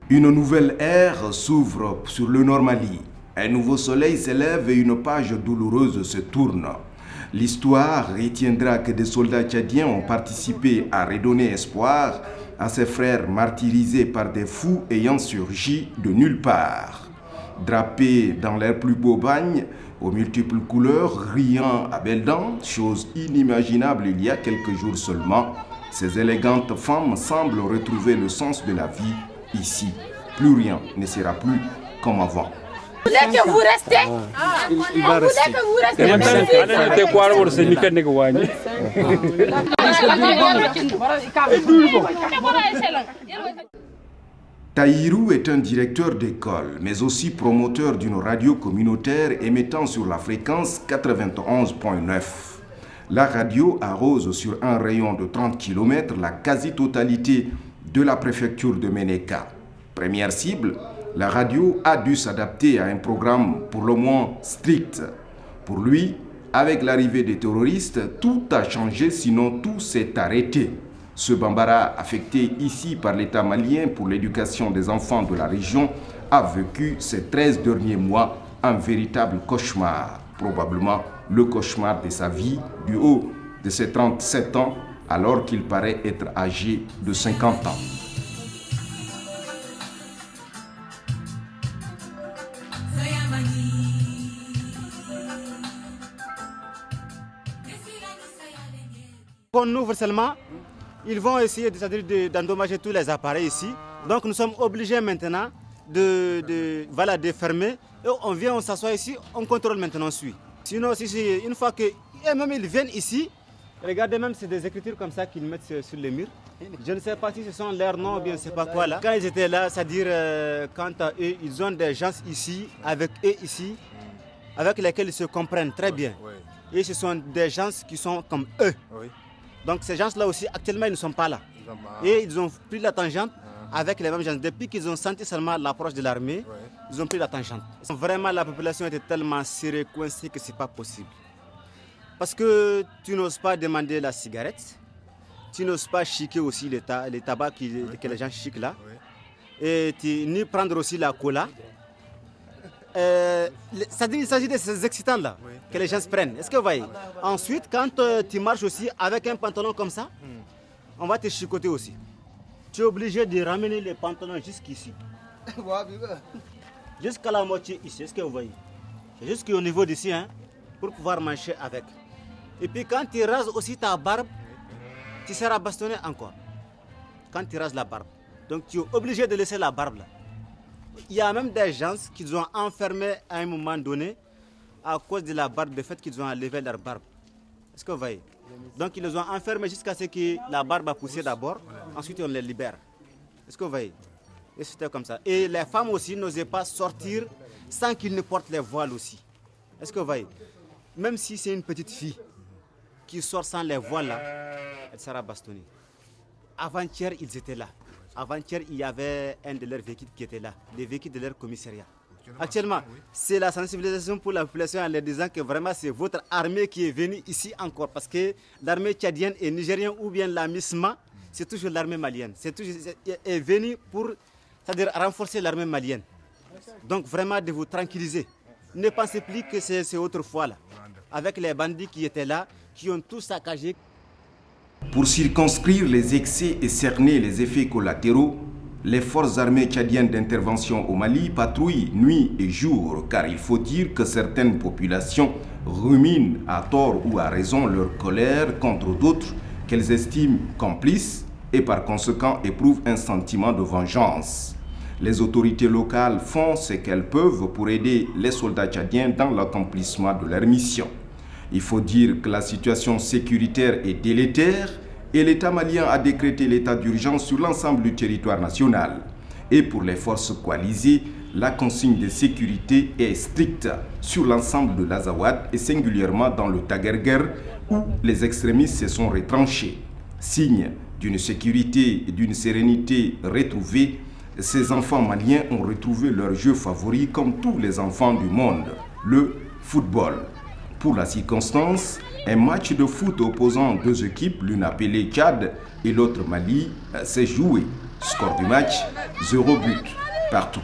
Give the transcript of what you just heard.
Une nouvelle ère s'ouvre sur le Nord-Mali. Un nouveau soleil s'élève et une page douloureuse se tourne. L'histoire retiendra que des soldats tchadiens ont participé à redonner espoir à ses frères martyrisés par des fous ayant surgi de nulle part. Drapés dans leurs plus beaux bagnes, aux multiples couleurs, riant à belles dents, chose inimaginable il y a quelques jours seulement, ces élégantes femmes semblent retrouver le sens de la vie ici. Plus rien ne sera plus comme avant. Vous voulez que vous restez? Il va rester. Taïrou est un directeur d'école, mais aussi promoteur d'une radio communautaire émettant sur la fréquence 91.9. La radio arrose sur un rayon de 30 km la quasi-totalité de la préfecture de Ménéka. Première cible, la radio a dû s'adapter à un programme pour le moins strict. Pour lui, avec l'arrivée des terroristes, tout a changé, sinon tout s'est arrêté. Ce Bambara, affecté ici par l'État malien pour l'éducation des enfants de la région, a vécu ces 13 derniers mois un véritable cauchemar. Probablement le cauchemar de sa vie du haut de ses 37 ans, alors qu'il paraît être âgé de 50 ans. On ouvre seulement, ils vont essayer d'endommager tous les appareils ici. Donc nous sommes obligés maintenant de fermer. Et on vient, on s'assoit ici, on contrôle maintenant, on suit. Sinon, une fois que même ils viennent ici, regardez même, c'est des écritures comme ça qu'ils mettent sur les murs. Je ne sais pas si ce sont leurs noms ou bien c'est pas quoi là. Quand ils étaient là, c'est-à-dire quant à eux, ils ont des gens ici, avec eux ici, avec lesquels ils se comprennent très bien. Et ce sont des gens qui sont comme eux. Donc ces gens-là aussi, actuellement, ils ne sont pas là. Et ils ont pris la tangente avec les mêmes gens. Depuis qu'ils ont senti seulement l'approche de l'armée, ils ont pris la tangente. Vraiment, la population était tellement serrée, coincée que ce n'est pas possible. Parce que tu n'oses pas demander la cigarette, tu n'oses pas chiquer aussi les tabacs que les gens chiquent là, et ni prendre aussi la cola. Il s'agit de ces excitants-là que les gens se prennent. Est-ce que vous voyez? Ensuite, quand tu marches aussi avec un pantalon comme ça, on va te chicoter aussi. Tu es obligé de ramener les pantalons jusqu'ici. Jusqu'à la moitié ici. Est-ce que vous voyez? C'est jusqu'au niveau d'ici, hein, pour pouvoir marcher avec. Et puis quand tu rases aussi ta barbe, tu seras bastonné encore. Quand tu rases la barbe. Donc tu es obligé de laisser la barbe là. Il y a même des gens qui ont enfermés à un moment donné à cause de la barbe, du fait qu'ils ont enlevé leur barbe. Est-ce que vous voyez? Donc ils les ont enfermés jusqu'à ce que la barbe a poussé d'abord, ensuite on les libère. Est-ce que vous voyez? Et c'était comme ça. Et les femmes aussi n'osaient pas sortir sans qu'ils ne portent les voiles aussi. Est-ce que vous voyez? Même si c'est une petite fille qui sort sans les voiles là, elle sera bastonnée. Avant-hier, ils étaient là. Avant-hier, il y avait un de leurs véhicules qui était là, les véhicules de leur commissariat. Actuellement, c'est la sensibilisation pour la population en leur disant que vraiment c'est votre armée qui est venue ici encore. Parce que l'armée tchadienne et nigérienne ou bien la MISMA, c'est toujours l'armée malienne. Est venue pour, c'est-à-dire renforcer l'armée malienne. Donc vraiment de vous tranquilliser. Ne pensez plus que c'est autrefois là. Avec les bandits qui étaient là, qui ont tout saccagé. Pour circonscrire les excès et cerner les effets collatéraux, les forces armées tchadiennes d'intervention au Mali patrouillent nuit et jour, car il faut dire que certaines populations ruminent à tort ou à raison leur colère contre d'autres qu'elles estiment complices et par conséquent éprouvent un sentiment de vengeance. Les autorités locales font ce qu'elles peuvent pour aider les soldats tchadiens dans l'accomplissement de leur mission. Il faut dire que la situation sécuritaire est délétère et l'État malien a décrété l'état d'urgence sur l'ensemble du territoire national. Et pour les forces coalisées, la consigne de sécurité est stricte sur l'ensemble de l'Azawad et singulièrement dans le Taguerguer où les extrémistes se sont retranchés. Signe d'une sécurité et d'une sérénité retrouvée, ces enfants maliens ont retrouvé leur jeu favori comme tous les enfants du monde, le football. Pour la circonstance, un match de foot opposant deux équipes, l'une appelée Tchad et l'autre Mali, s'est joué. Score du match, 0 but partout.